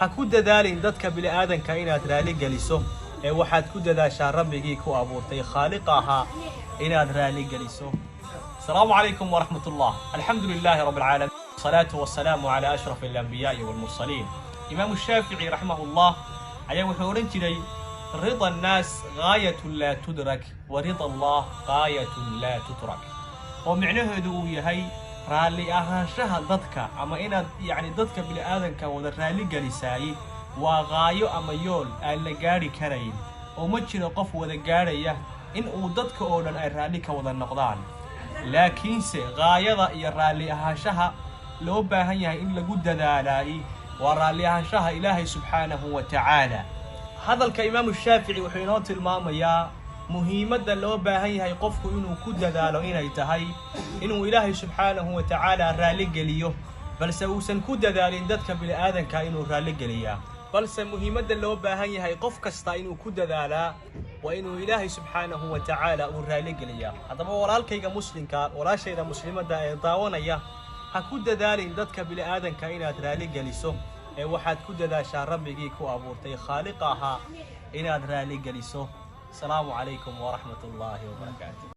ku dadaalin dadka bini aadanka inaad raali geliso ee waxaad ku dadaashaa rabbigii ku abuurtay khaaliqa ahaa inaad raali geliso. السلام عليكم ورحمة الله. الحمد لله رب العالمين، والصلاة والسلام على أشرف الأنبياء والمرسلين. إمام الشافعي رحمه الله أيام حورين جري رضا الناس غاية لا تدرك ورضا الله غاية لا تترك. ومعناه هدوء هي رالي أهانشها ضدك أما إن يعني ضدك بالآذن كوذا رالي جلساي وغاية أما يول اللي جاري كرين ومجرى قف وذا جاريه إن ضدك أولا رالي كوذا النقدان. laakiinse gaayada iyo raali ahaanshaha loo baahan yahay in lagu dadaalay waa raali ahaanshaha Ilaahay subhanahu wa ta'ala. hadalka Imam Shaafici wuxuu inoo tilmaamayaa muhiimadda loo baahan yahay qofku inuu ku dadaalo inay tahay inuu Ilaahay subhanahu wa ta'ala raali geliyo balse uusan ku dadaalin dadka bini aadanka inuu raali geliyaa. balse muhiimadda loo baahan yahay qof kasta inuu ku dadaalaa وإنه إلهي سبحانه وتعالى ورالي قليا. هذا ما ورالكيga muslimka walaashayda muslimada ee daawanaya ha ku dadaalin dadka bini aadanka inaad raali geliso ee waxaad ku dadaashaa rabbigii ku abuurtay khaaliqa ahaa inaad raali geliso. السلام عليكم ورحمة الله وبركاته.